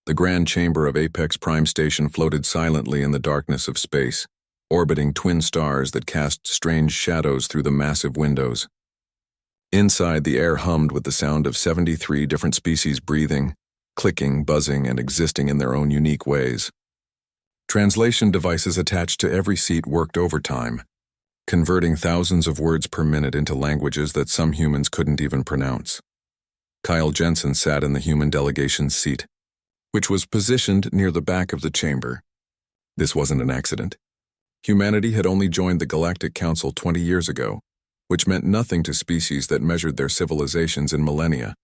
The grand chamber of Apex Prime Station floated silently in the darkness of space, orbiting twin stars that cast strange shadows through the massive windows. Inside, the air hummed with the sound of 73 different species breathing, clicking, buzzing, and existing in their own unique ways. Translation devices attached to every seat worked overtime, converting thousands of words per minute into languages that some humans couldn't even pronounce. Kyle Jensen sat in the human delegation's seat, which was positioned near the back of the chamber. This wasn't an accident. Humanity had only joined the Galactic Council 20 years ago, which meant nothing to species that measured their civilizations in millennia.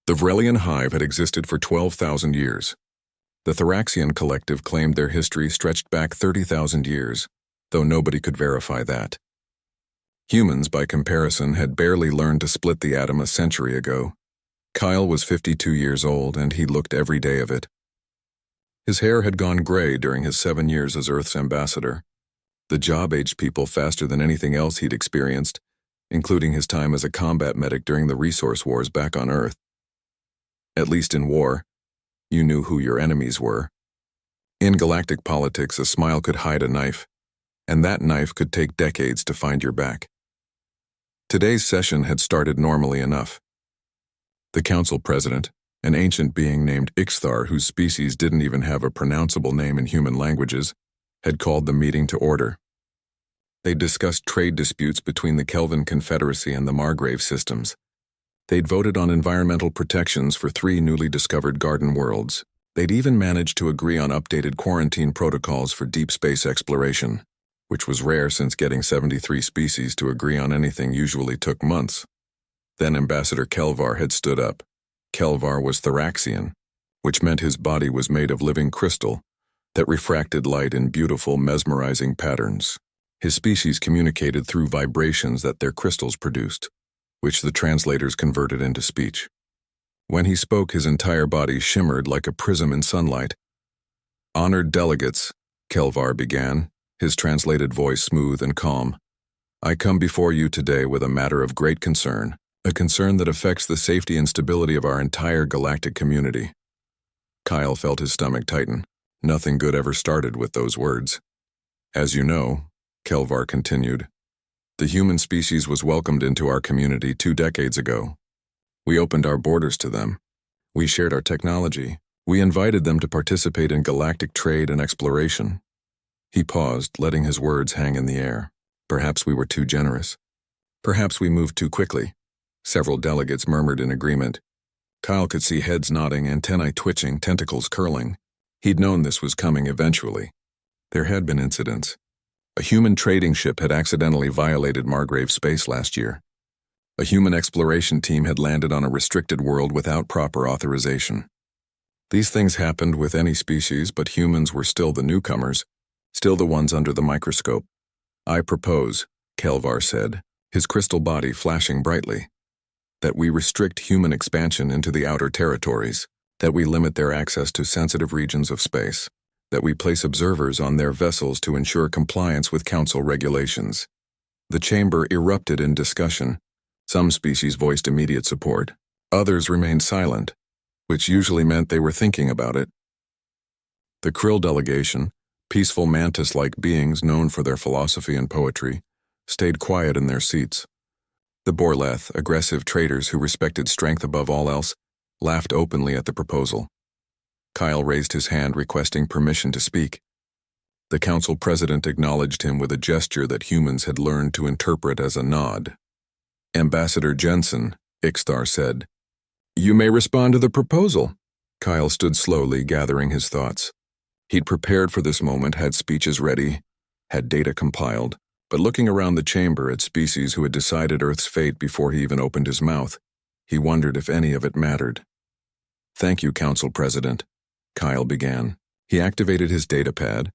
The Vrelian hive had existed for 12,000 years. The Thoraxian collective claimed their history stretched back 30,000 years, though nobody could verify that. Humans, by comparison, had barely learned to split the atom a century ago. Kyle was 52 years old, and he looked every day of it. His hair had gone gray during his 7 years as Earth's ambassador. The job aged people faster than anything else he'd experienced, including his time as a combat medic during the resource wars back on Earth. At least in war, you knew who your enemies were. In galactic politics, a smile could hide a knife, and that knife could take decades to find your back. Today's session had started normally enough. The council president, an ancient being named Ixthar whose species didn't even have a pronounceable name in human languages, had called the meeting to order. They discussed trade disputes between the Kelvin Confederacy and the Margrave systems. They'd voted on environmental protections for 3 newly discovered garden worlds. They'd even managed to agree on updated quarantine protocols for deep space exploration, which was rare since getting 73 species to agree on anything usually took months. Then Ambassador Kelvar had stood up. Kelvar was Thoraxian, which meant his body was made of living crystal that refracted light in beautiful, mesmerizing patterns. His species communicated through vibrations that their crystals produced, which the translators converted into speech. When he spoke, his entire body shimmered like a prism in sunlight. "Honored delegates," Kelvar began, his translated voice smooth and calm. "I come before you today with a matter of great concern, a concern that affects the safety and stability of our entire galactic community." Kyle felt his stomach tighten. Nothing good ever started with those words. "As you know," Kelvar continued, "the human species was welcomed into our community 2 decades ago. We opened our borders to them. We shared our technology. We invited them to participate in galactic trade and exploration." He paused, letting his words hang in the air. Perhaps we were too generous. Perhaps we moved too quickly. Several delegates murmured in agreement. Kyle could see heads nodding, antennae twitching, tentacles curling. He'd known this was coming eventually. There had been incidents. A human trading ship had accidentally violated Margrave space last year. A human exploration team had landed on a restricted world without proper authorization. These things happened with any species, but humans were still the newcomers, still the ones under the microscope. "I propose," Kelvar said, his crystal body flashing brightly, "that we restrict human expansion into the outer territories, that we limit their access to sensitive regions of space, that we place observers on their vessels to ensure compliance with council regulations." The chamber erupted in discussion. Some species voiced immediate support. Others remained silent, which usually meant they were thinking about it. The Krill delegation, peaceful mantis-like beings known for their philosophy and poetry, stayed quiet in their seats. The Borleth, aggressive traders who respected strength above all else, laughed openly at the proposal. Kyle raised his hand, requesting permission to speak. The council president acknowledged him with a gesture that humans had learned to interpret as a nod. "Ambassador Jensen," Ixthar said. "You may respond to the proposal." Kyle stood slowly, gathering his thoughts. He'd prepared for this moment, had speeches ready, had data compiled, but looking around the chamber at species who had decided Earth's fate before he even opened his mouth, he wondered if any of it mattered. "Thank you, Council President," Kyle began. He activated his datapad,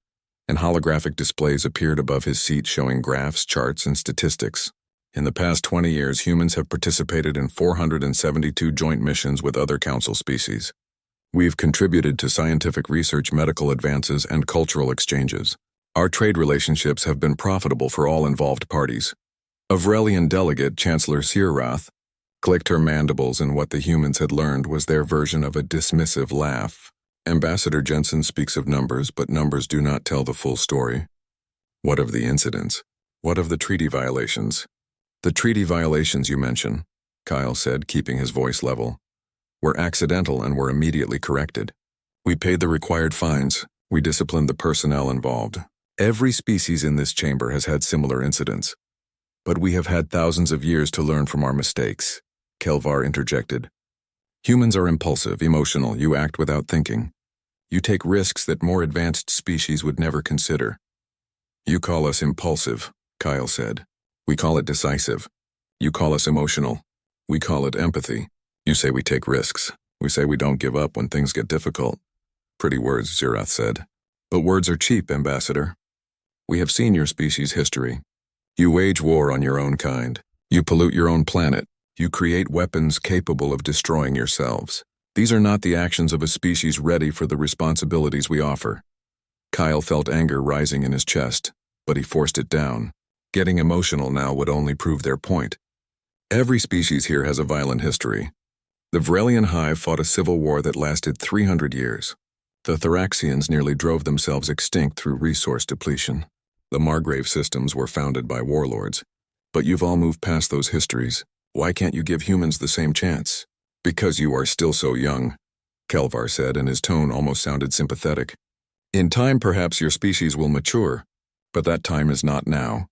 and holographic displays appeared above his seat showing graphs, charts, and statistics. In the past 20 years, humans have participated in 472 joint missions with other council species. We've contributed to scientific research, medical advances, and cultural exchanges. Our trade relationships have been profitable for all involved parties. A Vrelian delegate, Chancellor Searath, clicked her mandibles in what the humans had learned was their version of a dismissive laugh. Ambassador Jensen speaks of numbers, but numbers do not tell the full story. What of the incidents? What of the treaty violations? The treaty violations you mention, Kyle said, keeping his voice level, were accidental and were immediately corrected. We paid the required fines. We disciplined the personnel involved. Every species in this chamber has had similar incidents. But we have had thousands of years to learn from our mistakes, Kelvar interjected. Humans are impulsive, emotional. You act without thinking. You take risks that more advanced species would never consider. You call us impulsive, Kyle said. We call it decisive. You call us emotional. We call it empathy. You say we take risks. We say we don't give up when things get difficult. Pretty words, Zirath said. But words are cheap, Ambassador. We have seen your species' history. You wage war on your own kind. You pollute your own planet. You create weapons capable of destroying yourselves. These are not the actions of a species ready for the responsibilities we offer. Kyle felt anger rising in his chest, but he forced it down. Getting emotional now would only prove their point. Every species here has a violent history. The Vrelian hive fought a civil war that lasted 300 years. The Thoraxians nearly drove themselves extinct through resource depletion. The Margrave systems were founded by warlords. But you've all moved past those histories. Why can't you give humans the same chance? Because you are still so young, Kelvar said, and his tone almost sounded sympathetic. In time, perhaps your species will mature, but that time is not now.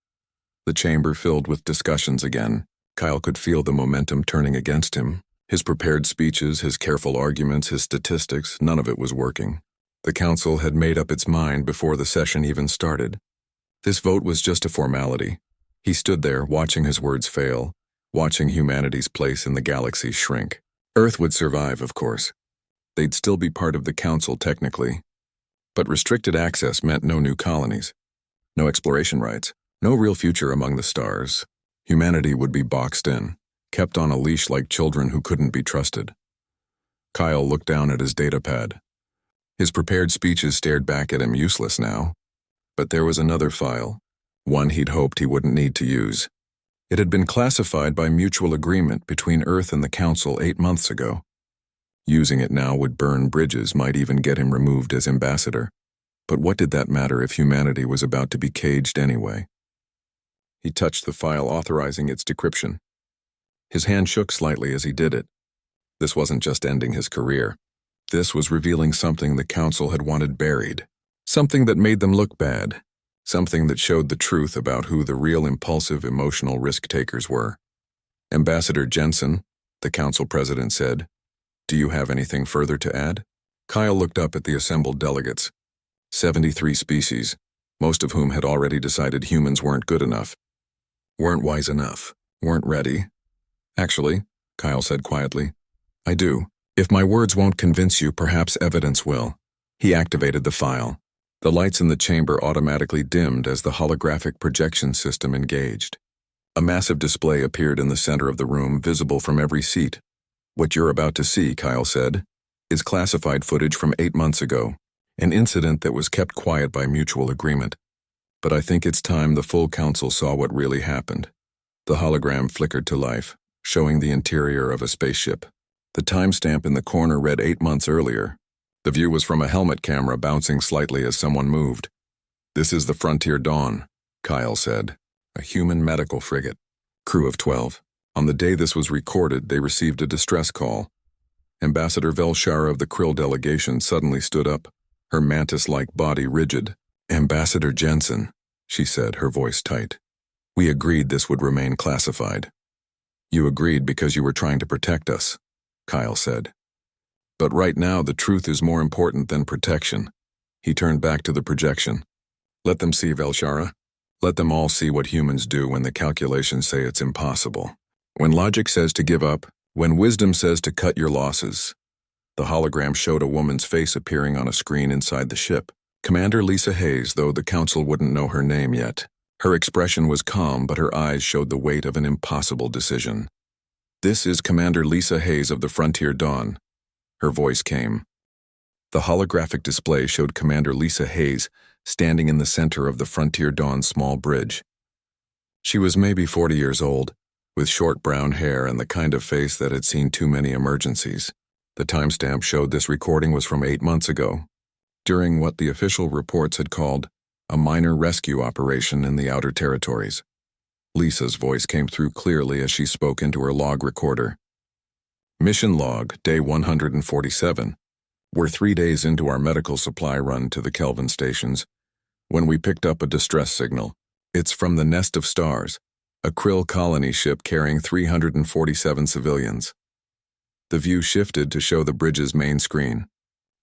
The chamber filled with discussions again. Kyle could feel the momentum turning against him. His prepared speeches, his careful arguments, his statistics, none of it was working. The council had made up its mind before the session even started. This vote was just a formality. He stood there, watching his words fail, watching humanity's place in the galaxy shrink. Earth would survive, of course. They'd still be part of the council technically. But restricted access meant no new colonies, no exploration rights, no real future among the stars. Humanity would be boxed in, kept on a leash like children who couldn't be trusted. Kyle looked down at his datapad. His prepared speeches stared back at him, useless now. But there was another file, one he'd hoped he wouldn't need to use. It had been classified by mutual agreement between Earth and the Council 8 months ago. Using it now would burn bridges, might even get him removed as ambassador. But what did that matter if humanity was about to be caged anyway? He touched the file authorizing its decryption. His hand shook slightly as he did it. This wasn't just ending his career. This was revealing something the Council had wanted buried. Something that made them look bad. Something that showed the truth about who the real impulsive, emotional risk-takers were. Ambassador Jensen, the Council President said, "Do you have anything further to add?" Kyle looked up at the assembled delegates. 73 species, most of whom had already decided humans weren't good enough, weren't wise enough, weren't ready. "Actually," Kyle said quietly, "I do. If my words won't convince you, perhaps evidence will." He activated the file. The lights in the chamber automatically dimmed as the holographic projection system engaged. A massive display appeared in the center of the room, visible from every seat. "What you're about to see," Kyle said, "is classified footage from 8 months ago, an incident that was kept quiet by mutual agreement. But I think it's time the full council saw what really happened." The hologram flickered to life, showing the interior of a spaceship. The timestamp in the corner read 8 months earlier. The view was from a helmet camera bouncing slightly as someone moved. "This is the Frontier Dawn," Kyle said, "a human medical frigate. Crew of 12. On the day this was recorded, they received a distress call. Ambassador Velshara of the Krill delegation suddenly stood up, her mantis-like body rigid. "Ambassador Jensen," she said, her voice tight. "We agreed this would remain classified." "You agreed because you were trying to protect us," Kyle said. "But right now the truth is more important than protection." He turned back to the projection. "Let them see, Velshara. Let them all see what humans do when the calculations say it's impossible. When logic says to give up, when wisdom says to cut your losses." The hologram showed a woman's face appearing on a screen inside the ship. Commander Lisa Hayes, though the council wouldn't know her name yet. Her expression was calm, but her eyes showed the weight of an impossible decision. "This is Commander Lisa Hayes of the Frontier Dawn." Her voice came. The holographic display showed Commander Lisa Hayes standing in the center of the Frontier Dawn's small bridge. She was maybe 40 years old, with short brown hair and the kind of face that had seen too many emergencies. The timestamp showed this recording was from 8 months ago, during what the official reports had called a minor rescue operation in the Outer Territories. Lisa's voice came through clearly as she spoke into her log recorder. Mission log, day 147. We're 3 days into our medical supply run to the Kelvin stations when we picked up a distress signal. It's from the Nest of Stars, a krill colony ship carrying 347 civilians. The view shifted to show the bridge's main screen.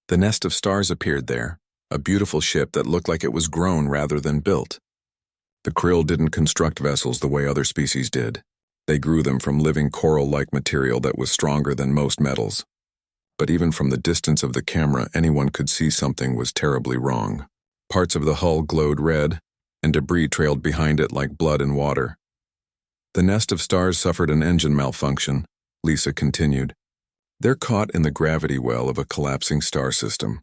The Nest of Stars appeared there, a beautiful ship that looked like it was grown rather than built. The krill didn't construct vessels the way other species did. They grew them from living coral-like material that was stronger than most metals. But even from the distance of the camera, anyone could see something was terribly wrong. Parts of the hull glowed red, and debris trailed behind it like blood and water. The Nest of Stars suffered an engine malfunction, Lisa continued. They're caught in the gravity well of a collapsing star system.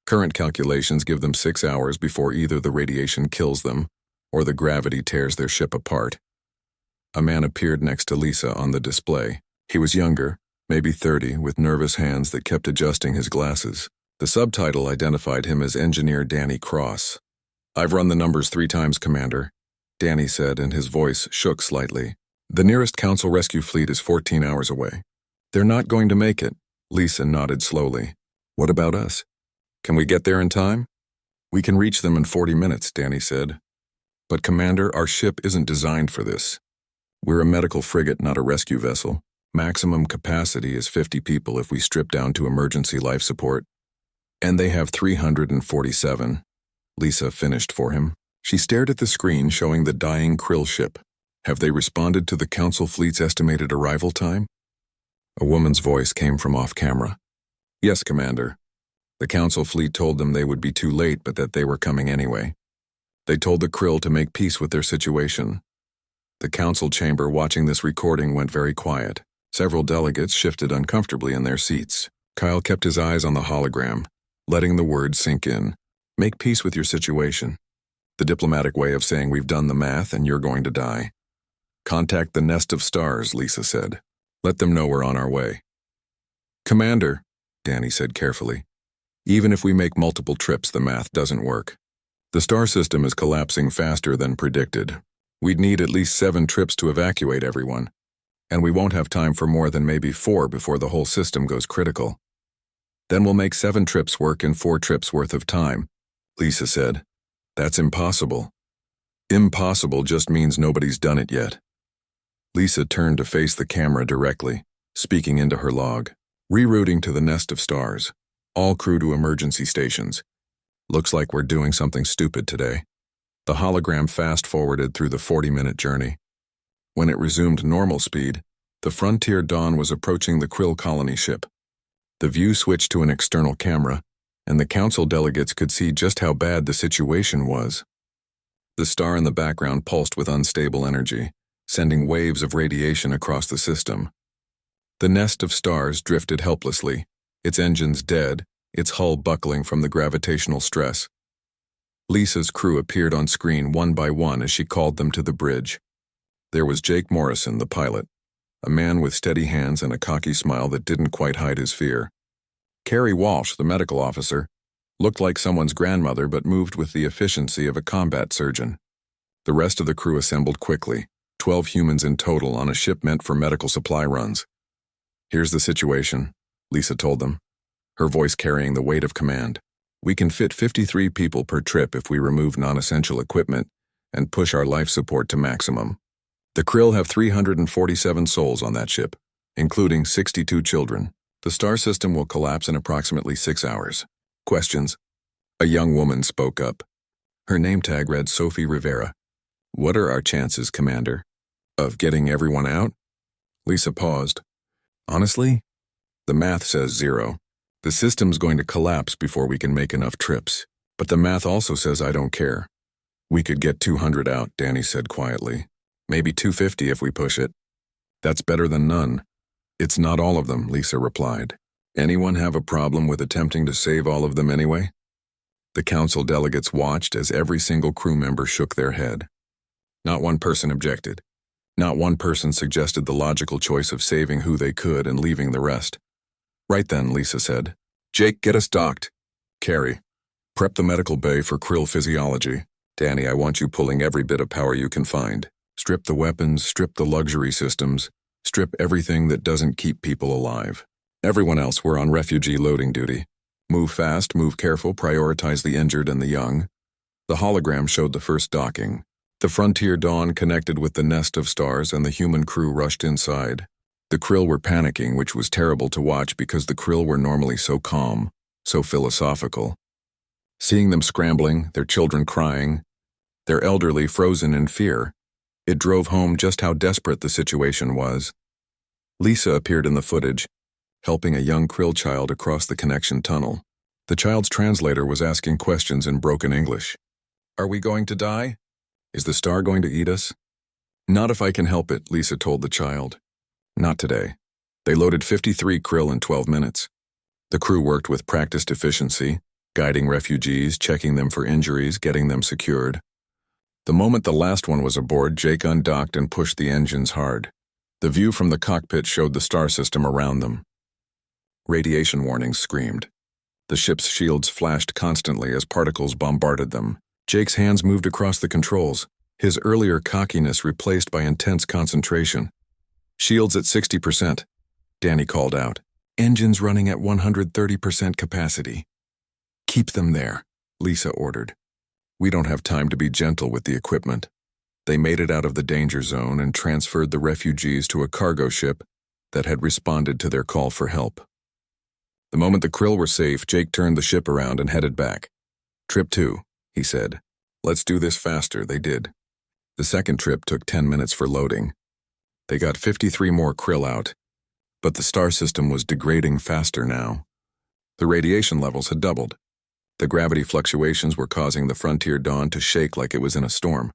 Current calculations give them 6 hours before either the radiation kills them or the gravity tears their ship apart. A man appeared next to Lisa on the display. He was younger, maybe 30, with nervous hands that kept adjusting his glasses. The subtitle identified him as Engineer Danny Cross. I've run the numbers 3 times, Commander, Danny said, and his voice shook slightly. The nearest Council rescue fleet is 14 hours away. They're not going to make it. Lisa nodded slowly. What about us? Can we get there in time? We can reach them in 40 minutes, Danny said. But Commander, our ship isn't designed for this. We're a medical frigate, not a rescue vessel. Maximum capacity is 50 people if we strip down to emergency life support. And they have 347. Lisa finished for him. She stared at the screen showing the dying krill ship. Have they responded to the Council fleet's estimated arrival time? A woman's voice came from off-camera. Yes, Commander. The Council fleet told them they would be too late, but that they were coming anyway. They told the krill to make peace with their situation. The Council chamber watching this recording went very quiet. Several delegates shifted uncomfortably in their seats. Kyle kept his eyes on the hologram, letting the words sink in. Make peace with your situation. The diplomatic way of saying we've done the math and you're going to die. Contact the Nest of Stars, Lisa said. Let them know we're on our way. Commander, Danny said carefully, even if we make multiple trips, the math doesn't work. The star system is collapsing faster than predicted. We'd need at least 7 trips to evacuate everyone, and we won't have time for more than maybe 4 before the whole system goes critical. Then we'll make 7 trips work in 4 trips worth of time, Lisa said. That's impossible. Impossible just means nobody's done it yet. Lisa turned to face the camera directly, speaking into her log. Rerouting to the Nest of Stars. All crew to emergency stations. Looks like we're doing something stupid today. The hologram fast-forwarded through the 40-minute journey. When it resumed normal speed, the Frontier Dawn was approaching the krill colony ship. The view switched to an external camera, and the Council delegates could see just how bad the situation was. The star in the background pulsed with unstable energy, sending waves of radiation across the system. The Nest of Stars drifted helplessly, its engines dead, its hull buckling from the gravitational stress. Lisa's crew appeared on screen one by one as she called them to the bridge. There was Jake Morrison, the pilot, a man with steady hands and a cocky smile that didn't quite hide his fear. Carrie Walsh, the medical officer, looked like someone's grandmother but moved with the efficiency of a combat surgeon. The rest of the crew assembled quickly, 12 humans in total on a ship meant for medical supply runs. Here's the situation, Lisa told them, her voice carrying the weight of command. We can fit 53 people per trip if we remove non-essential equipment and push our life support to maximum. The krill have 347 souls on that ship, including 62 children. The star system will collapse in approximately 6 hours. Questions? A young woman spoke up. Her name tag read Sophie Rivera. What are our chances, Commander? Of getting everyone out? Lisa paused. Honestly, the math says 0. The system's going to collapse before we can make enough trips. But the math also says I don't care. We could get 200 out, Danny said quietly. Maybe 250 if we push it. That's better than none. It's not all of them, Lisa replied. Anyone have a problem with attempting to save all of them anyway? The Council delegates watched as every single crew member shook their head. Not one person objected. Not one person suggested the logical choice of saving who they could and leaving the rest. Right then, Lisa said. Jake, get us docked. Carrie, prep the medical bay for krill physiology. Danny, I want you pulling every bit of power you can find. Strip the weapons, strip the luxury systems, strip everything that doesn't keep people alive. Everyone else, we're on refugee loading duty. Move fast, move careful, prioritize the injured and the young. The hologram showed the first docking. The Frontier Dawn connected with the nest of stars and the human crew rushed inside. The krill were panicking, which was terrible to watch because the krill were normally so calm, so philosophical. Seeing them scrambling, their children crying, their elderly frozen in fear, it drove home just how desperate the situation was. Lisa appeared in the footage, helping a young krill child across the connection tunnel. The child's translator was asking questions in broken English. Are we going to die? Is the star going to eat us? Not if I can help it, Lisa told the child. Not today. They loaded 53 krill in 12 minutes. The crew worked with practiced efficiency, guiding refugees, checking them for injuries, getting them secured. The moment the last one was aboard, Jake undocked and pushed the engines hard. The view from the cockpit showed the star system around them. Radiation warnings screamed. The ship's shields flashed constantly as particles bombarded them. Jake's hands moved across the controls, his earlier cockiness replaced by intense concentration. Shields at 60%. Danny called out. Engines running at 130% capacity. Keep them there, Lisa ordered. We don't have time to be gentle with the equipment. They made it out of the danger zone and transferred the refugees to a cargo ship that had responded to their call for help. The moment the krill were safe, Jake turned the ship around and headed back. Trip 2, he said. Let's do this faster, they did. The second trip took 10 minutes for loading. They got 53 more krill out, but the star system was degrading faster now. The radiation levels had doubled. The gravity fluctuations were causing the Frontier Dawn to shake like it was in a storm.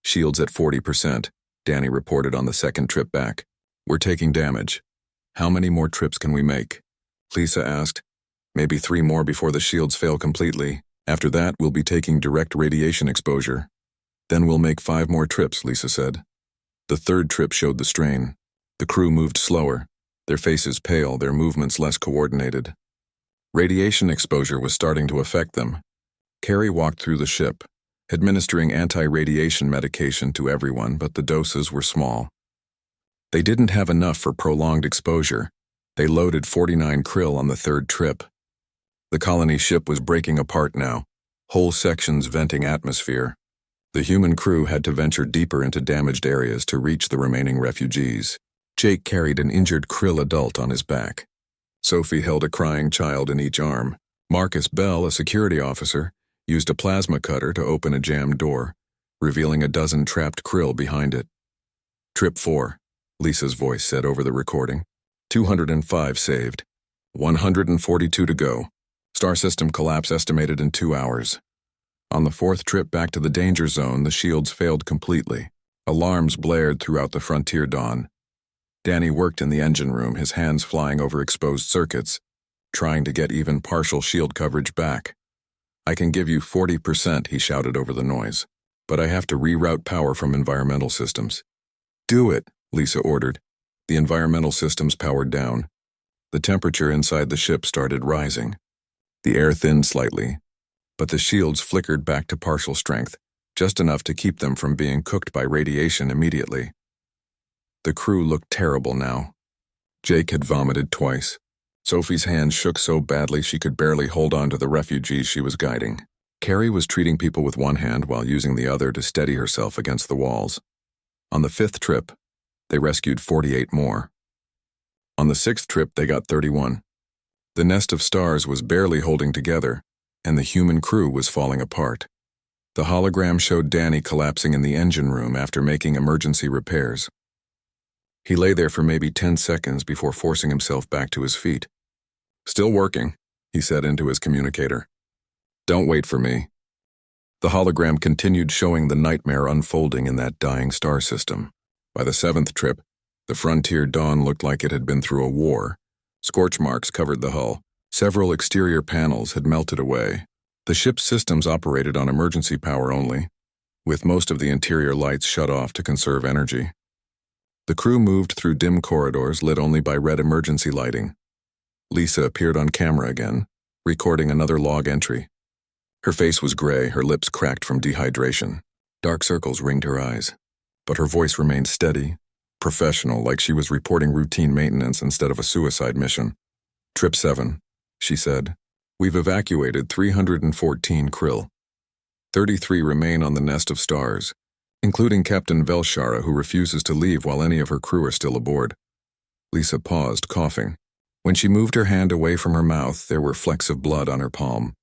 Shields at 40%, Danny reported on the second trip back. We're taking damage. How many more trips can we make? Lisa asked. Maybe 3 more before the shields fail completely. After that, we'll be taking direct radiation exposure. Then we'll make 5 more trips, Lisa said. The third trip showed the strain. The crew moved slower, their faces pale, their movements less coordinated. Radiation exposure was starting to affect them. Carrie walked through the ship, administering anti-radiation medication to everyone, but the doses were small. They didn't have enough for prolonged exposure. They loaded 49 krill on the third trip. The colony ship was breaking apart now, whole sections venting atmosphere. The human crew had to venture deeper into damaged areas to reach the remaining refugees. Jake carried an injured krill adult on his back. Sophie held a crying child in each arm. Marcus Bell, a security officer, used a plasma cutter to open a jammed door, revealing a dozen trapped krill behind it. Trip 4, Lisa's voice said over the recording. 205 saved. 142 to go. Star system collapse estimated in 2 hours. On the fourth trip back to the danger zone, the shields failed completely. Alarms blared throughout the Frontier Dawn. Danny worked in the engine room, his hands flying over exposed circuits, trying to get even partial shield coverage back. I can give you 40%, he shouted over the noise, but I have to reroute power from environmental systems. Do it, Lisa ordered. The environmental systems powered down. The temperature inside the ship started rising. The air thinned slightly, but the shields flickered back to partial strength, just enough to keep them from being cooked by radiation immediately. The crew looked terrible now. Jake had vomited twice. Sophie's hands shook so badly she could barely hold on to the refugees she was guiding. Carrie was treating people with one hand while using the other to steady herself against the walls. On the 5th trip, they rescued 48 more. On the 6th trip, they got 31. The nest of stars was barely holding together, and the human crew was falling apart. The hologram showed Danny collapsing in the engine room after making emergency repairs. He lay there for maybe 10 seconds before forcing himself back to his feet. Still working, he said into his communicator. Don't wait for me. The hologram continued showing the nightmare unfolding in that dying star system. By the 7th trip, the Frontier Dawn looked like it had been through a war. Scorch marks covered the hull. Several exterior panels had melted away. The ship's systems operated on emergency power only, with most of the interior lights shut off to conserve energy. The crew moved through dim corridors lit only by red emergency lighting. Lisa appeared on camera again, recording another log entry. Her face was gray, her lips cracked from dehydration. Dark circles ringed her eyes, but her voice remained steady, professional, like she was reporting routine maintenance instead of a suicide mission. Trip 7, she said. We've evacuated 314 krill. 33 remain on the nest of stars, including Captain Velshara, who refuses to leave while any of her crew are still aboard. Lisa paused, coughing. When she moved her hand away from her mouth, there were flecks of blood on her palm.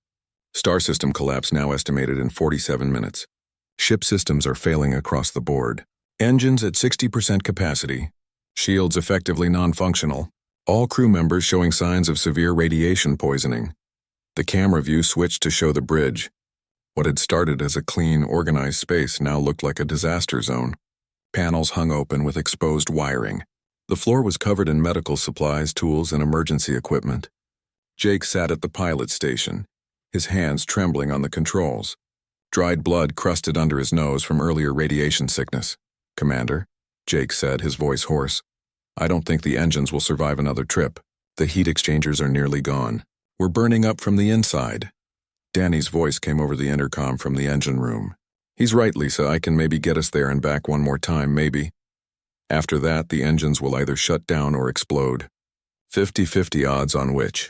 Star system collapse now estimated in 47 minutes. Ship systems are failing across the board. Engines at 60% capacity. Shields effectively non-functional. All crew members showing signs of severe radiation poisoning. The camera view switched to show the bridge. What had started as a clean, organized space now looked like a disaster zone. Panels hung open with exposed wiring. The floor was covered in medical supplies, tools, and emergency equipment. Jake sat at the pilot station, his hands trembling on the controls. Dried blood crusted under his nose from earlier radiation sickness. "Commander," Jake said, his voice hoarse, "I don't think the engines will survive another trip. The heat exchangers are nearly gone. We're burning up from the inside." Danny's voice came over the intercom from the engine room. "He's right, Lisa. I can maybe get us there and back one more time, maybe. After that, the engines will either shut down or explode. 50-50 odds on which."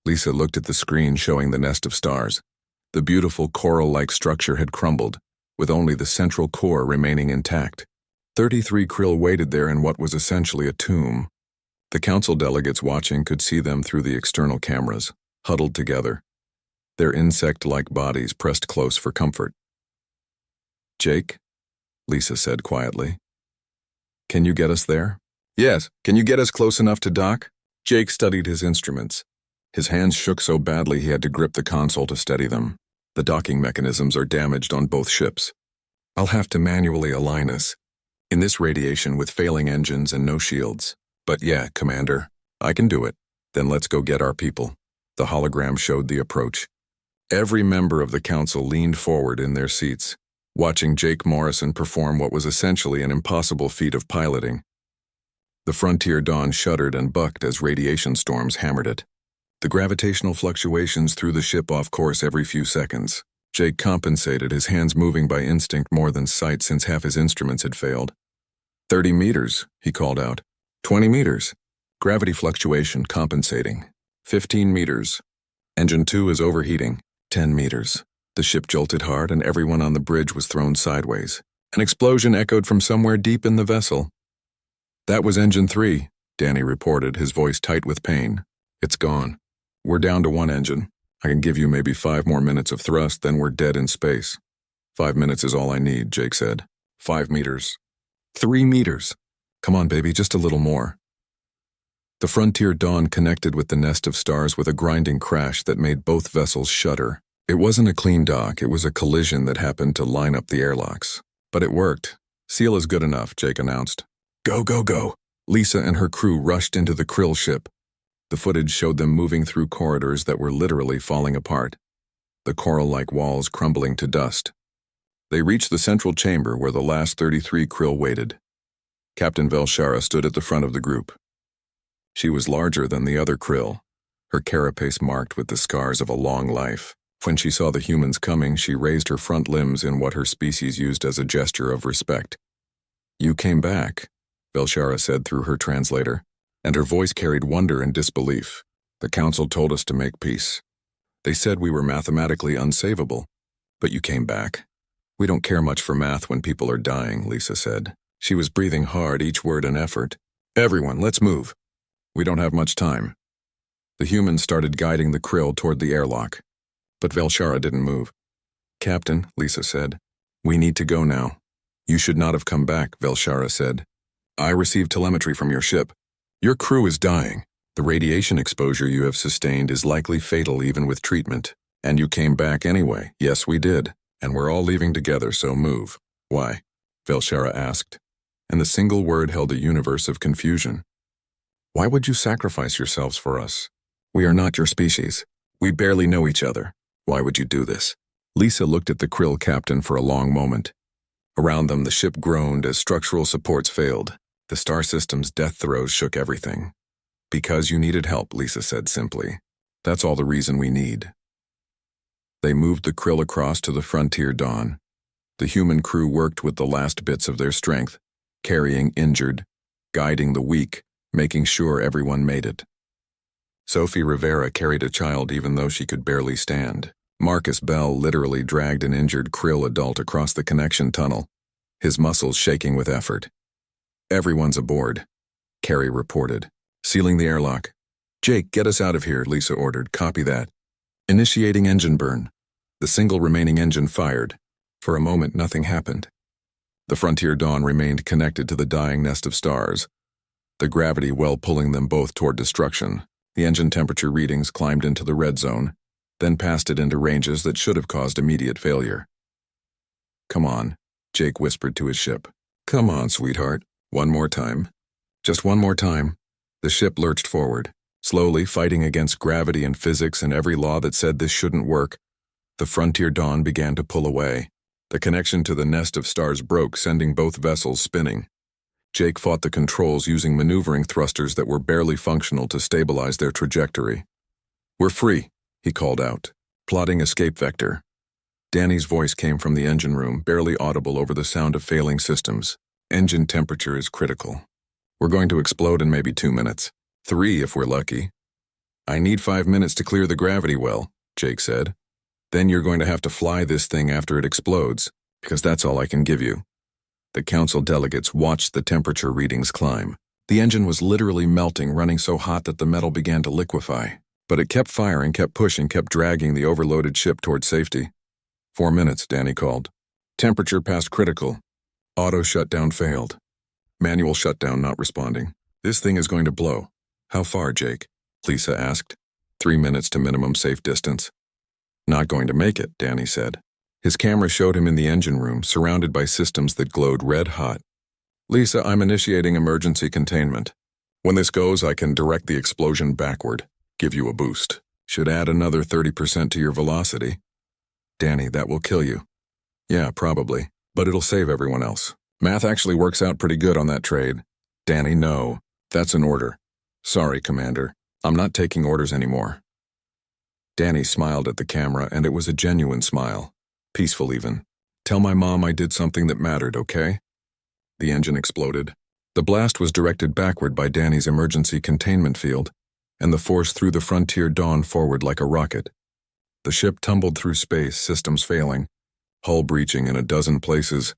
Lisa looked at the screen showing the nest of stars. The beautiful coral-like structure had crumbled, with only the central core remaining intact. 33 krill waited there in what was essentially a tomb. The council delegates watching could see them through the external cameras, huddled together, their insect-like bodies pressed close for comfort. "Jake," Lisa said quietly, "can you get us there?" "Yes, can you get us close enough to dock?" Jake studied his instruments. His hands shook so badly he had to grip the console to steady them. The docking mechanisms are damaged on both ships. "I'll have to manually align us. In this radiation with failing engines and no shields. But yeah, Commander, I can do it. Then let's go get our people." The hologram showed the approach. Every member of the council leaned forward in their seats, watching Jake Morrison perform what was essentially an impossible feat of piloting. The Frontier Dawn shuddered and bucked as radiation storms hammered it. The gravitational fluctuations threw the ship off course every few seconds. Jake compensated, his hands moving by instinct more than sight since half his instruments had failed. 30 meters, he called out. 20 meters. Gravity fluctuation compensating. 15 meters. Engine 2 is overheating. 10 meters. The ship jolted hard and everyone on the bridge was thrown sideways. An explosion echoed from somewhere deep in the vessel. "That was Engine 3, Danny reported, his voice tight with pain. "It's gone. We're down to one engine. I can give you maybe 5 more minutes of thrust, then we're dead in space." 5 minutes is all I need, Jake said. 5 meters. 3 meters. Come on, baby, just a little more. The Frontier Dawn connected with the nest of stars with a grinding crash that made both vessels shudder. It wasn't a clean dock, it was a collision that happened to line up the airlocks. But it worked. "Seal is good enough," Jake announced. "Go, go, go." Lisa and her crew rushed into the krill ship. The footage showed them moving through corridors that were literally falling apart, the coral-like walls crumbling to dust. They reached the central chamber where the last 33 krill waited. Captain Velshara stood at the front of the group. She was larger than the other krill, her carapace marked with the scars of a long life. When she saw the humans coming, she raised her front limbs in what her species used as a gesture of respect. "You came back," Velshara said through her translator, and her voice carried wonder and disbelief. "The council told us to make peace. They said we were mathematically unsavable, but you came back." "We don't care much for math when people are dying," Lisa said. She was breathing hard, each word an effort. "Everyone, let's move. We don't have much time." The humans started guiding the krill toward the airlock, but Velshara didn't move. "Captain," Lisa said, "we need to go now." "You should not have come back," Velshara said. "I received telemetry from your ship. Your crew is dying. The radiation exposure you have sustained is likely fatal even with treatment. And you came back anyway." "Yes, we did. And we're all leaving together, so move." "Why?" Velshara asked, and the single word held a universe of confusion. "Why would you sacrifice yourselves for us? We are not your species. We barely know each other. Why would you do this?" Lisa looked at the krill captain for a long moment. Around them, the ship groaned as structural supports failed. The star system's death throes shook everything. Because you needed help, Lisa said simply. That's all the reason we need. They moved the krill across to the Frontier Dawn. The human crew worked with the last bits of their strength, carrying injured, guiding the weak, making sure everyone made it. Sophie Rivera carried a child even though she could barely stand. Marcus Bell literally dragged an injured krill adult across the connection tunnel, his muscles shaking with effort. Everyone's aboard, Carrie reported, sealing the airlock. Jake, get us out of here, Lisa ordered. Copy that. Initiating engine burn. The single remaining engine fired. For a moment, nothing happened. The Frontier Dawn remained connected to the dying nest of stars, the gravity well pulling them both toward destruction. The engine temperature readings climbed into the red zone, then passed it into ranges that should have caused immediate failure. Come on, Jake whispered to his ship. Come on, sweetheart. One more time. Just one more time. The ship lurched forward, slowly fighting against gravity and physics and every law that said this shouldn't work. The Frontier Dawn began to pull away. The connection to the nest of stars broke, sending both vessels spinning. Jake fought the controls using maneuvering thrusters that were barely functional to stabilize their trajectory. We're free, he called out, plotting escape vector. Danny's voice came from the engine room, barely audible over the sound of failing systems. Engine temperature is critical. We're going to explode in maybe 2 minutes. 3 if we're lucky. I need 5 minutes to clear the gravity well, Jake said. Then you're going to have to fly this thing after it explodes, because that's all I can give you. The council delegates watched the temperature readings climb. The engine was literally melting, running so hot that the metal began to liquefy. But it kept firing, kept pushing, kept dragging the overloaded ship toward safety. 4 minutes, Danny called. Temperature past critical. Auto shutdown failed. Manual shutdown not responding. This thing is going to blow. How far, Jake? Lisa asked. 3 minutes to minimum safe distance. Not going to make it, Danny said. His camera showed him in the engine room, surrounded by systems that glowed red hot. Lisa, I'm initiating emergency containment. When this goes, I can direct the explosion backward, give you a boost. Should add another 30% to your velocity. Danny, that will kill you. Yeah, probably, but it'll save everyone else. Math actually works out pretty good on that trade. Danny, no. That's an order. Sorry, Commander. I'm not taking orders anymore. Danny smiled at the camera, and it was a genuine smile. Peaceful even. Tell my mom I did something that mattered, okay? The engine exploded. The blast was directed backward by Danny's emergency containment field, and the force threw the Frontier Dawn forward like a rocket. The ship tumbled through space, systems failing, hull breaching in a dozen places,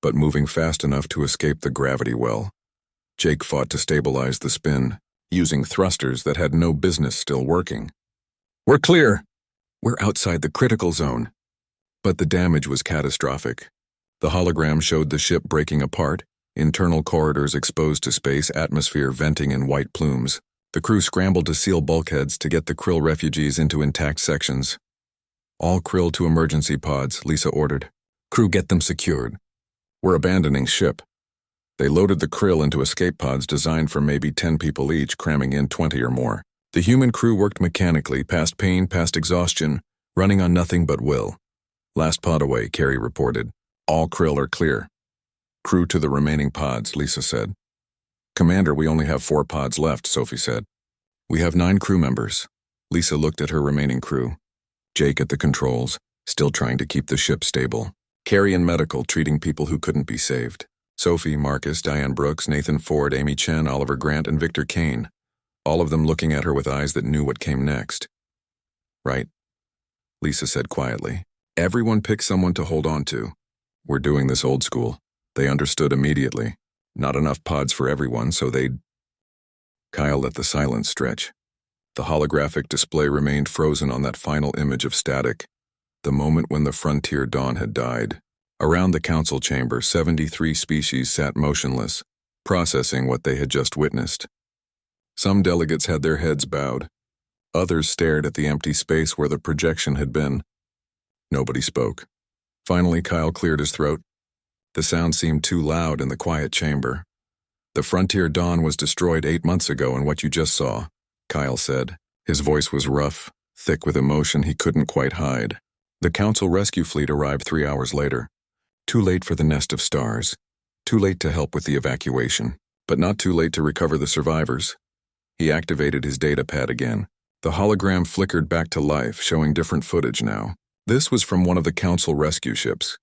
but moving fast enough to escape the gravity well. Jake fought to stabilize the spin, using thrusters that had no business still working. We're clear. We're outside the critical zone. But the damage was catastrophic. The hologram showed the ship breaking apart, internal corridors exposed to space atmosphere venting in white plumes. The crew scrambled to seal bulkheads to get the krill refugees into intact sections. All krill to emergency pods, Lisa ordered. Crew, get them secured. We're abandoning ship. They loaded the krill into escape pods designed for maybe 10 people each, cramming in 20 or more. The human crew worked mechanically, past pain, past exhaustion, running on nothing but will. Last pod away, Carrie reported. All krill are clear. Crew to the remaining pods, Lisa said. Commander, we only have 4 pods left, Sophie said. We have 9 crew members. Lisa looked at her remaining crew. Jake at the controls, still trying to keep the ship stable. Carrie in medical, treating people who couldn't be saved. Sophie, Marcus, Diane Brooks, Nathan Ford, Amy Chen, Oliver Grant, and Victor Kane. All of them looking at her with eyes that knew what came next. Right, Lisa said quietly. Everyone pick someone to hold on to. We're doing this old school. They understood immediately. Not enough pods for everyone, so they'd... Kyle let the silence stretch. The holographic display remained frozen on that final image of static, the moment when the Frontier Dawn had died. Around the council chamber, 73 species sat motionless, processing what they had just witnessed. Some delegates had their heads bowed. Others stared at the empty space where the projection had been. Nobody spoke. Finally, Kyle cleared his throat. The sound seemed too loud in the quiet chamber. The Frontier Dawn was destroyed 8 months ago in what you just saw, Kyle said. His voice was rough, thick with emotion he couldn't quite hide. The Council rescue fleet arrived 3 hours later. Too late for the nest of stars. Too late to help with the evacuation, but not too late to recover the survivors. He activated his data pad again. The hologram flickered back to life, showing different footage now. This was from one of the Council rescue ships.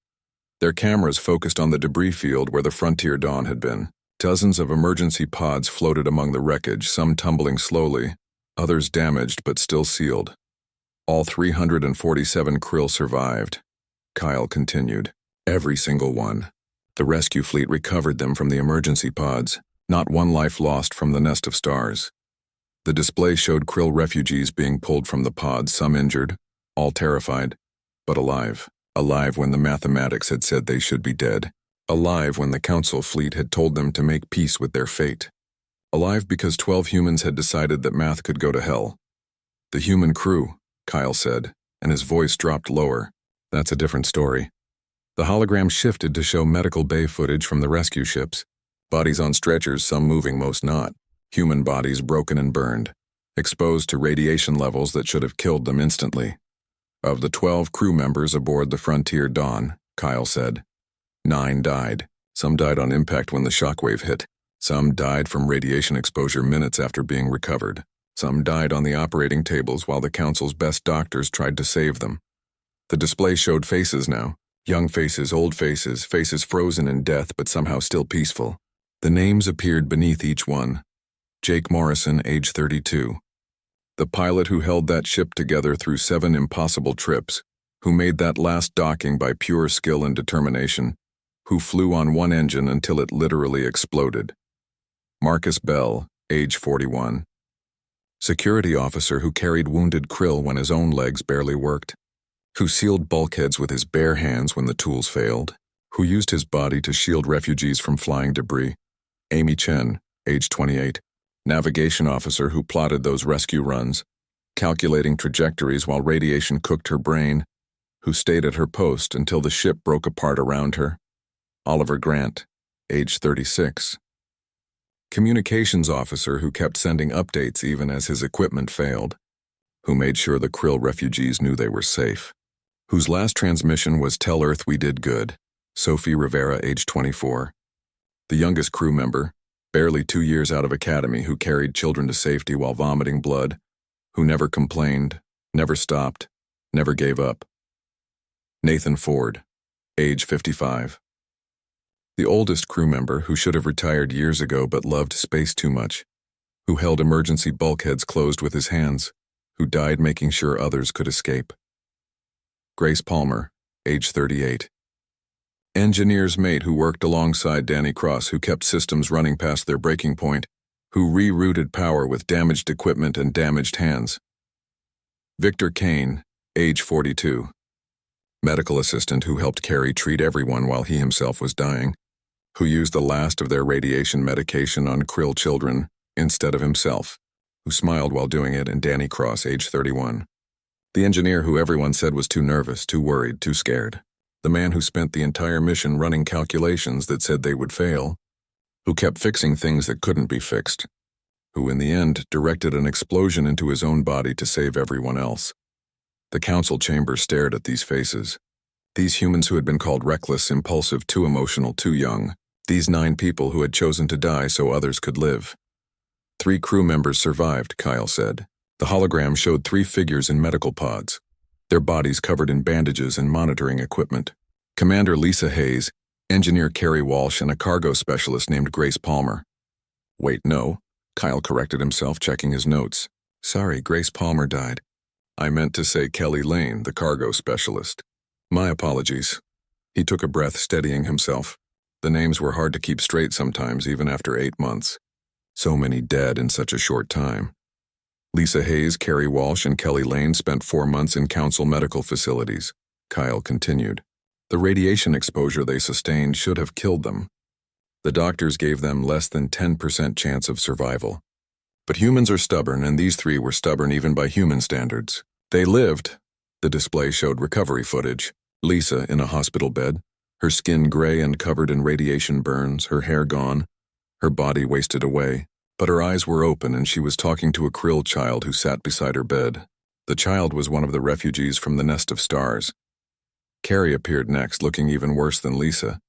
Their cameras focused on the debris field where the Frontier Dawn had been. Dozens of emergency pods floated among the wreckage, some tumbling slowly, others damaged but still sealed. All 347 krill survived. Kyle continued. Every single one. The rescue fleet recovered them from the emergency pods. Not one life lost from the nest of stars. The display showed krill refugees being pulled from the pods, some injured, all terrified, but alive. Alive when the mathematics had said they should be dead. Alive when the Council fleet had told them to make peace with their fate. Alive because 12 humans had decided that math could go to hell. The human crew, Kyle said, and his voice dropped lower. That's a different story. The hologram shifted to show medical bay footage from the rescue ships. Bodies on stretchers, some moving, most not. Human bodies broken and burned, exposed to radiation levels that should have killed them instantly. Of the 12 crew members aboard the Frontier Dawn, Kyle said, 9 died. Some died on impact when the shockwave hit. Some died from radiation exposure minutes after being recovered. Some died on the operating tables while the Council's best doctors tried to save them. The display showed faces now. Young faces, old faces, faces frozen in death but somehow still peaceful. The names appeared beneath each one. Jake Morrison, age 32. The pilot who held that ship together through 7 impossible trips, who made that last docking by pure skill and determination, who flew on one engine until it literally exploded. Marcus Bell, age 41. Security officer who carried wounded krill when his own legs barely worked, who sealed bulkheads with his bare hands when the tools failed, who used his body to shield refugees from flying debris. Amy Chen, age 28. Navigation officer who plotted those rescue runs, calculating trajectories while radiation cooked her brain, who stayed at her post until the ship broke apart around her. Oliver Grant, age 36. Communications officer who kept sending updates even as his equipment failed, who made sure the krill refugees knew they were safe, whose last transmission was "Tell Earth we did good." Sophie Rivera, age 24. The youngest crew member, barely 2 years out of academy, who carried children to safety while vomiting blood, who never complained, never stopped, never gave up. Nathan Ford, age 55. The oldest crew member who should have retired years ago but loved space too much, who held emergency bulkheads closed with his hands, who died making sure others could escape. Grace Palmer, age 38. Engineer's mate who worked alongside Danny Cross, who kept systems running past their breaking point, who rerouted power with damaged equipment and damaged hands. Victor Kane, age 42. Medical assistant who helped Carrie treat everyone while he himself was dying, who used the last of their radiation medication on krill children instead of himself, who smiled while doing it, and Danny Cross, age 31. The engineer who everyone said was too nervous, too worried, too scared. The man who spent the entire mission running calculations that said they would fail, who kept fixing things that couldn't be fixed, who in the end directed an explosion into his own body to save everyone else. The council chamber stared at these faces. These humans who had been called reckless, impulsive, too emotional, too young. These 9 people who had chosen to die so others could live. 3 crew members survived, Kyle said. The hologram showed 3 figures in medical pods, their bodies covered in bandages and monitoring equipment. Commander Lisa Hayes, engineer Carrie Walsh, and a cargo specialist named Grace Palmer. Wait, no, Kyle corrected himself, checking his notes. Sorry, Grace Palmer died. I meant to say Kelly Lane, the cargo specialist. My apologies. He took a breath, steadying himself. The names were hard to keep straight sometimes, even after 8 months. So many dead in such a short time. Lisa Hayes, Carrie Walsh, and Kelly Lane spent 4 months in council medical facilities. Kyle continued. The radiation exposure they sustained should have killed them. The doctors gave them less than 10% chance of survival. But humans are stubborn, and these 3 were stubborn even by human standards. They lived. The display showed recovery footage. Lisa in a hospital bed, her skin gray and covered in radiation burns, her hair gone, her body wasted away. But her eyes were open and she was talking to a krill child who sat beside her bed. The child was one of the refugees from the nest of stars. Carrie appeared next, looking even worse than Lisa,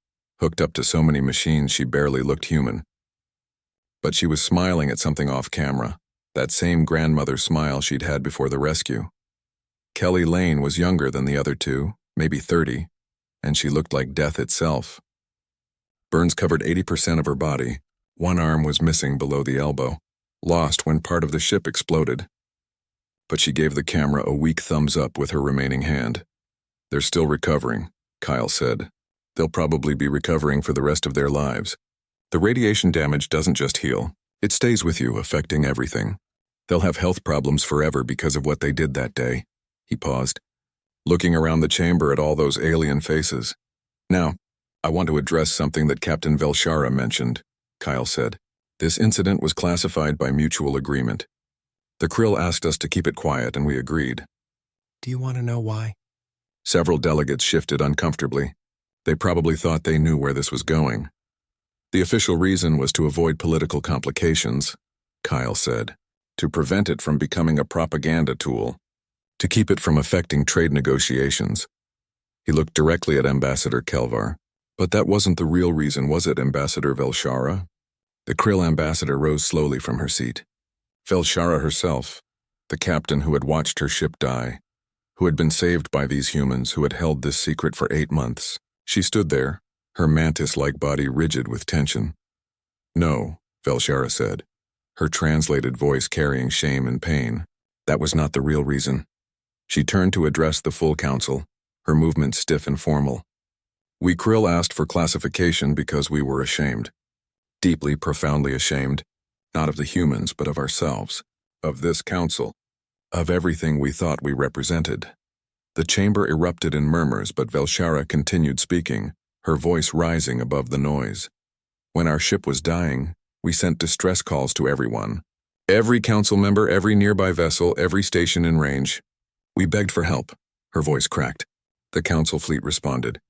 hooked up to so many machines she barely looked human. But she was smiling at something off camera. that same grandmother smile she'd had before the rescue. Kelly Lane was younger than the other two, maybe 30, and she looked like death itself. Burns covered 80% of her body. One arm was missing below the elbow, lost when part of the ship exploded. But she gave the camera a weak thumbs up with her remaining hand. "They're still recovering," Kyle said. "They'll probably be recovering for the rest of their lives. The radiation damage doesn't just heal. It stays with you, affecting everything. They'll have health problems forever because of what they did that day." He paused, looking around the chamber at all those alien faces. "Now, I want to address something that Captain Velshara mentioned," Kyle said. "This incident was classified by mutual agreement. The Krill asked us to keep it quiet, and we agreed." "Do you want to know why?" Several delegates shifted uncomfortably. They probably thought they knew where this was going. "The official reason was to avoid political complications," Kyle said, "to prevent it from becoming a propaganda tool, to keep it from affecting trade negotiations." He looked directly at Ambassador Kelvar. "But that wasn't the real reason, was it, Ambassador Velshara?" The Krill ambassador rose slowly from her seat. Velshara herself, the captain who had watched her ship die, who had been saved by these humans who had held this secret for 8 months. She stood there, her mantis-like body rigid with tension. "No," Velshara said, her translated voice carrying shame and pain. "That was not the real reason." She turned to address the full council, her movement stiff and formal. "We Krill asked for classification because we were ashamed. Deeply, profoundly ashamed. Not of the humans, but of ourselves. Of this council. Of everything we thought we represented." The chamber erupted in murmurs, but Velshara continued speaking, her voice rising above the noise. "When our ship was dying, we sent distress calls to everyone. Every council member, every nearby vessel, every station in range. We begged for help." Her voice cracked. The council fleet responded.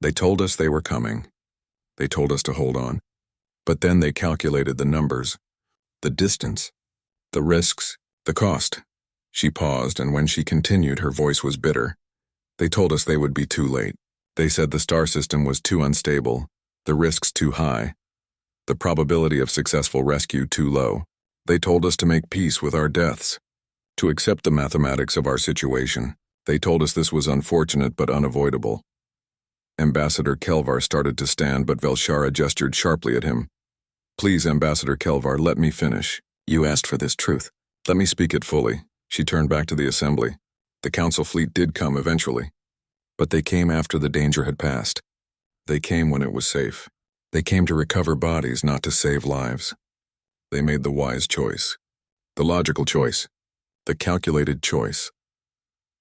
"They told us they were coming. They told us to hold on. But then they calculated the numbers, the distance, the risks, the cost." She paused, and when she continued, her voice was bitter. "They told us they would be too late. They said the star system was too unstable, the risks too high, the probability of successful rescue too low. They told us to make peace with our deaths, to accept the mathematics of our situation. They told us this was unfortunate but unavoidable." Ambassador Kelvar started to stand, but Velshara gestured sharply at him. "Please, Ambassador Kelvar, let me finish. You asked for this truth. Let me speak it fully." She turned back to the assembly. "The council fleet did come eventually. But they came after the danger had passed. They came when it was safe. They came to recover bodies, not to save lives. They made the wise choice. The logical choice. The calculated choice."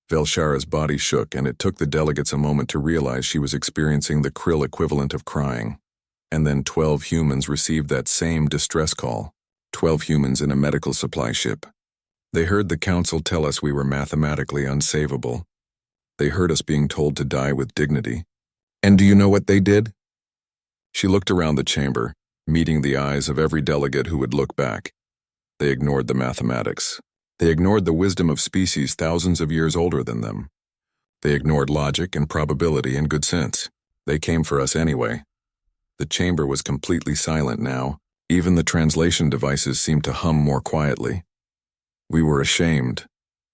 Velshara's body shook, and it took the delegates a moment to realize she was experiencing the Krill equivalent of crying. And then 12 humans received that same distress call. 12 humans in a medical supply ship. They heard the council tell us we were mathematically unsavable. They heard us being told to die with dignity. And do you know what they did? She looked around the chamber, meeting the eyes of every delegate who would look back. They ignored the mathematics. They ignored the wisdom of species thousands of years older than them. They ignored logic and probability and good sense. They came for us anyway. The chamber was completely silent now. Even the translation devices seemed to hum more quietly. "We were ashamed,"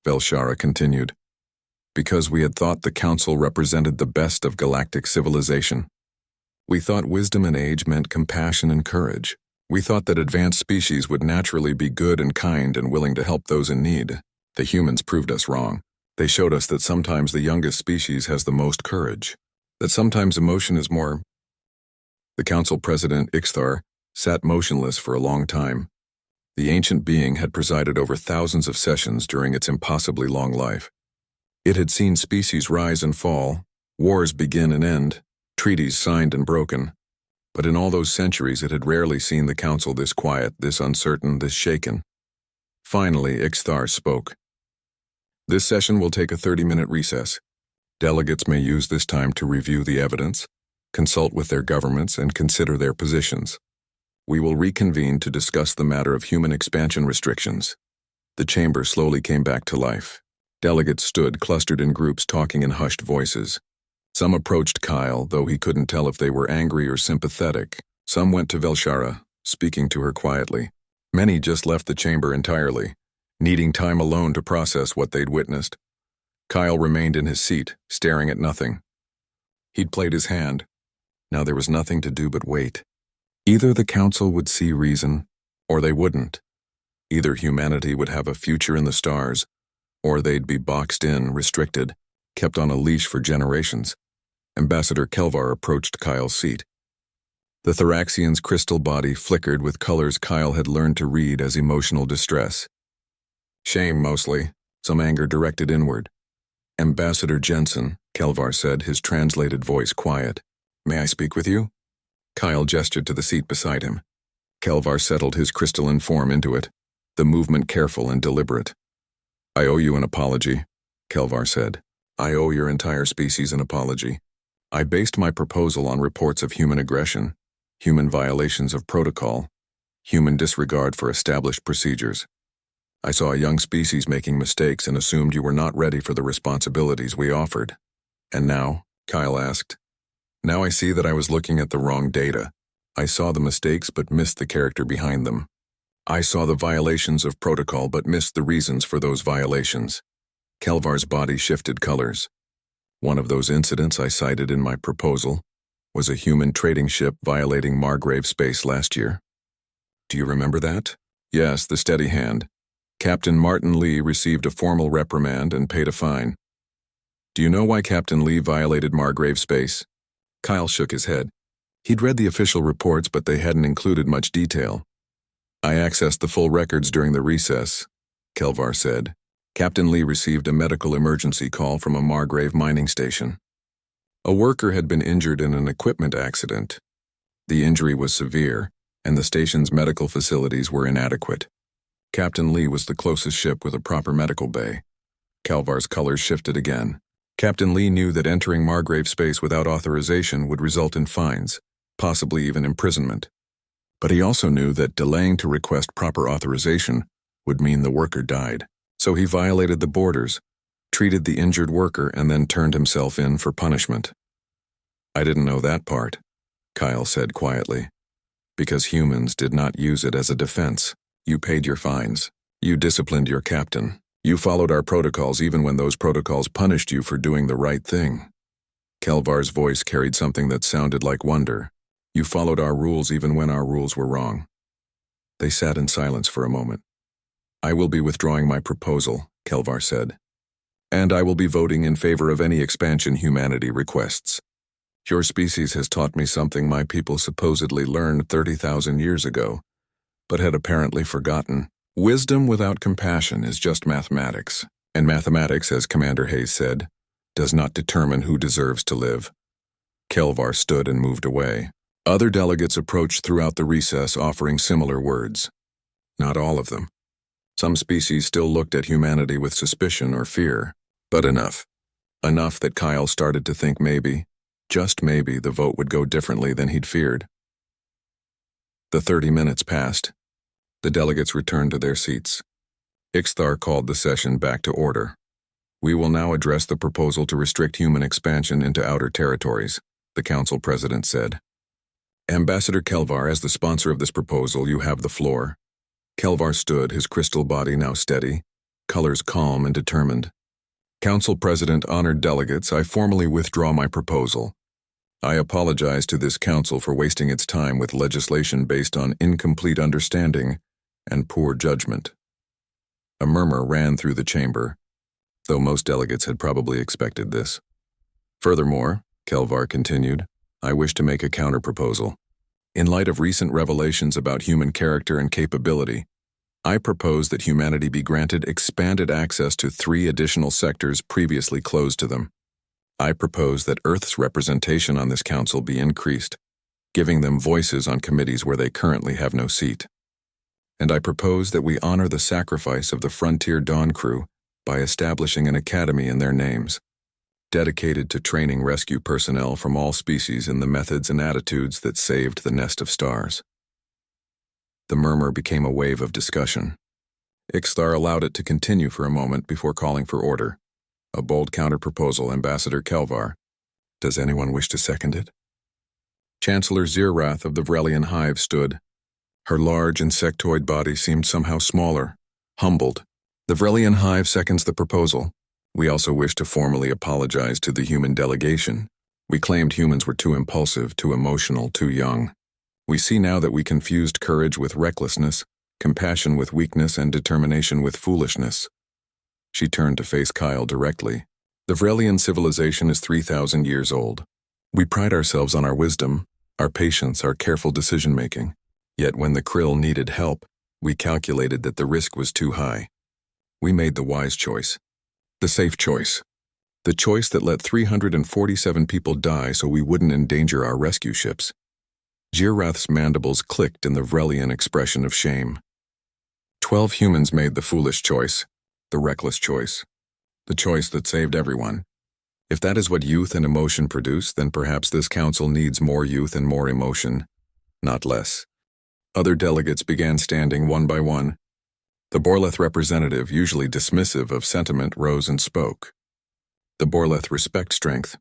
Velshara continued, "because we had thought the council represented the best of galactic civilization. We thought wisdom and age meant compassion and courage. We thought that advanced species would naturally be good and kind and willing to help those in need. The humans proved us wrong. They showed us that sometimes the youngest species has the most courage, that sometimes emotion is more." The council president, Ixthar, sat motionless for a long time. The ancient being had presided over thousands of sessions during its impossibly long life. It had seen species rise and fall, wars begin and end, treaties signed and broken. But in all those centuries it had rarely seen the council this quiet, this uncertain, this shaken. Finally, Ixthar spoke. "This session will take a 30-minute recess. Delegates may use this time to review the evidence, consult with their governments, and consider their positions. We will reconvene to discuss the matter of human expansion restrictions." The chamber slowly came back to life. Delegates stood clustered in groups talking in hushed voices. Some approached Kyle, though he couldn't tell if they were angry or sympathetic. Some went to Velshara, speaking to her quietly. Many just left the chamber entirely, needing time alone to process what they'd witnessed. Kyle remained in his seat, staring at nothing. He'd played his hand. Now there was nothing to do but wait. Either the council would see reason, or they wouldn't. Either humanity would have a future in the stars, or they'd be boxed in, restricted, kept on a leash for generations. Ambassador Kelvar approached Kyle's seat. The Thoraxian's crystal body flickered with colors Kyle had learned to read as emotional distress. Shame, mostly, some anger directed inward. Ambassador Jensen, Kelvar said, his translated voice quiet. May I speak with you? Kyle gestured to the seat beside him. Kelvar settled his crystalline form into it, the movement careful and deliberate. I owe you an apology, Kelvar said. I owe your entire species an apology. I based my proposal on reports of human aggression, human violations of protocol, human disregard for established procedures. I saw a young species making mistakes and assumed you were not ready for the responsibilities we offered. And now, Kyle asked. Now I see that I was looking at the wrong data. I saw the mistakes but missed the character behind them. I saw the violations of protocol but missed the reasons for those violations. Kelvar's body shifted colors. One of those incidents I cited in my proposal was a human trading ship violating Margrave space last year. Do you remember that? Yes, the steady hand. Captain Martin Lee received a formal reprimand and paid a fine. Do you know why Captain Lee violated Margrave space? Kyle shook his head. He'd read the official reports, but they hadn't included much detail. I accessed the full records during the recess, Kelvar said. Captain Lee received a medical emergency call from a Margrave mining station. A worker had been injured in an equipment accident. The injury was severe, and the station's medical facilities were inadequate. Captain Lee was the closest ship with a proper medical bay. Kelvar's colors shifted again. Captain Lee knew that entering Margrave space without authorization would result in fines, possibly even imprisonment. But he also knew that delaying to request proper authorization would mean the worker died. So he violated the borders, treated the injured worker, and then turned himself in for punishment. I didn't know that part, Kyle said quietly. Because humans did not use it as a defense. You paid your fines. You disciplined your captain. You followed our protocols even when those protocols punished you for doing the right thing. Kelvar's voice carried something that sounded like wonder. You followed our rules even when our rules were wrong. They sat in silence for a moment. I will be withdrawing my proposal, Kelvar said. And I will be voting in favor of any expansion humanity requests. Your species has taught me something my people supposedly learned 30,000 years ago, but had apparently forgotten. Wisdom without compassion is just mathematics, and mathematics, as Commander Hayes said, does not determine who deserves to live. Kelvar stood and moved away. Other delegates approached throughout the recess offering similar words. Not all of them. Some species still looked at humanity with suspicion or fear, but enough. Enough that Kyle started to think maybe, just maybe, the vote would go differently than he'd feared. The 30 minutes passed. The delegates returned to their seats. Ixthar called the session back to order. We will now address the proposal to restrict human expansion into outer territories, the council president said. Ambassador Kelvar, as the sponsor of this proposal, you have the floor. Kelvar stood, his crystal body now steady, colors calm and determined. Council President, honored delegates, I formally withdraw my proposal. I apologize to this council for wasting its time with legislation based on incomplete understanding and poor judgment. A murmur ran through the chamber, though most delegates had probably expected this. Furthermore, Kelvar continued, I wish to make a counterproposal. In light of recent revelations about human character and capability, I propose that humanity be granted expanded access to 3 additional sectors previously closed to them. I propose that Earth's representation on this council be increased, giving them voices on committees where they currently have no seat. And I propose that we honor the sacrifice of the Frontier Dawn crew by establishing an academy in their names, dedicated to training rescue personnel from all species in the methods and attitudes that saved the nest of stars. The murmur became a wave of discussion. Ixthar allowed it to continue for a moment before calling for order. A bold counterproposal, Ambassador Kelvar. Does anyone wish to second it? Chancellor Zirath of the Vrelian Hive stood. Her large insectoid body seemed somehow smaller, humbled. The Vrelian hive seconds the proposal. We also wish to formally apologize to the human delegation. We claimed humans were too impulsive, too emotional, too young. We see now that we confused courage with recklessness, compassion with weakness, and determination with foolishness. She turned to face Kyle directly. The Vrelian civilization is 3,000 years old. We pride ourselves on our wisdom, our patience, our careful decision-making. Yet when the Krill needed help, we calculated that the risk was too high. We made the wise choice. The safe choice. The choice that let 347 people die so we wouldn't endanger our rescue ships. Girrath's mandibles clicked in the Vrelian expression of shame. 12 humans made the foolish choice, the reckless choice, the choice that saved everyone. If that is what youth and emotion produce, then perhaps this council needs more youth and more emotion, not less. Other delegates began standing one by one. The Borleth representative, usually dismissive of sentiment, rose and spoke. The Borleth respect strength.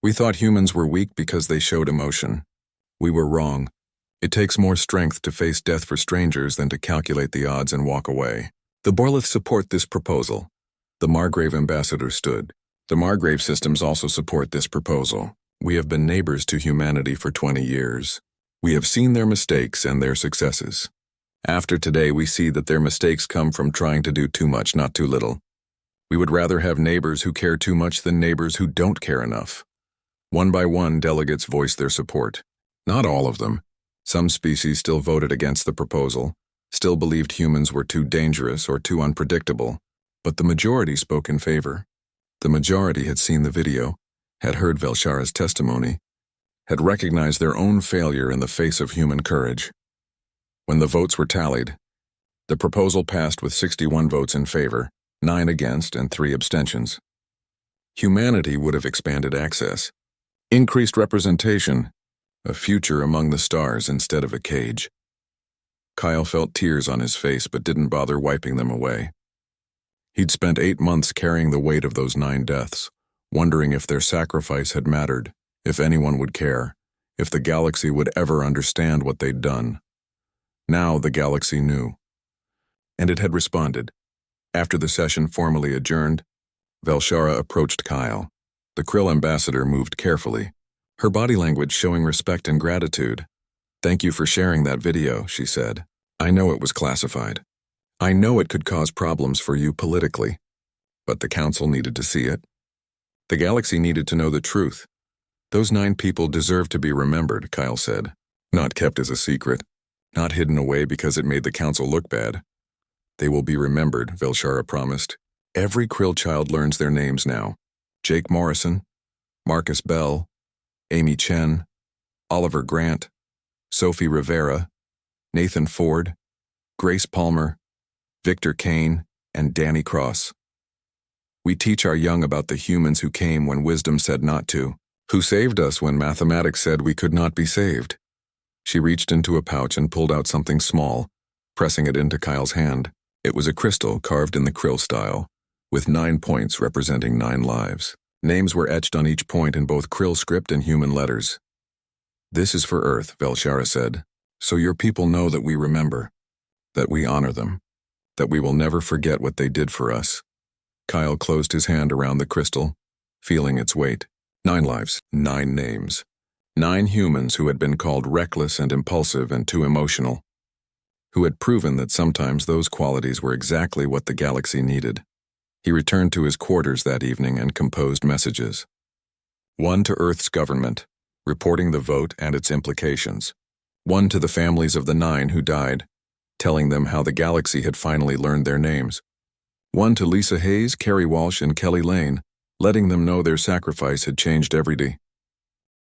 We thought humans were weak because they showed emotion. We were wrong. It takes more strength to face death for strangers than to calculate the odds and walk away. The Borleth support this proposal. The Margrave ambassador stood. The Margrave systems also support this proposal. We have been neighbors to humanity for 20 years. We have seen their mistakes and their successes. After today, we see that their mistakes come from trying to do too much, not too little. We would rather have neighbors who care too much than neighbors who don't care enough. One by one, delegates voiced their support. Not all of them. Some species still voted against the proposal, still believed humans were too dangerous or too unpredictable, but the majority spoke in favor. The majority had seen the video, had heard Velshara's testimony, had recognized their own failure in the face of human courage. When the votes were tallied, the proposal passed with 61 votes in favor, 9 against, and 3 abstentions. Humanity would have expanded access, increased representation, a future among the stars instead of a cage. Kyle felt tears on his face but didn't bother wiping them away. He'd spent 8 months carrying the weight of those 9 deaths, wondering if their sacrifice had mattered, if anyone would care, if the galaxy would ever understand what they'd done. Now the galaxy knew. And it had responded. After the session formally adjourned, Velshara approached Kyle. The Krill ambassador moved carefully, her body language showing respect and gratitude. "Thank you for sharing that video," she said. "I know it was classified. I know it could cause problems for you politically. But the council needed to see it. The galaxy needed to know the truth. Those 9 people deserve to be remembered," Kyle said. "Not kept as a secret. Not hidden away because it made the council look bad. They will be remembered," Velshara promised. "Every Krill child learns their names now. Jake Morrison, Marcus Bell, Amy Chen, Oliver Grant, Sophie Rivera, Nathan Ford, Grace Palmer, Victor Kane, and Danny Cross. We teach our young about the humans who came when wisdom said not to, who saved us when mathematics said we could not be saved." She reached into a pouch and pulled out something small, pressing it into Kyle's hand. It was a crystal carved in the Krill style, with 9 points representing 9 lives. Names were etched on each point in both Krill script and human letters. "This is for Earth," Velshara said, "so your people know that we remember, that we honor them, that we will never forget what they did for us." Kyle closed his hand around the crystal, feeling its weight. 9 lives, 9 names. 9 humans who had been called reckless and impulsive and too emotional, who had proven that sometimes those qualities were exactly what the galaxy needed. He returned to his quarters that evening and composed messages. 1 to Earth's government, reporting the vote and its implications. 1 to the families of the 9 who died, telling them how the galaxy had finally learned their names. 1 to Lisa Hayes, Carrie Walsh, and Kelly Lane, letting them know their sacrifice had changed everyday.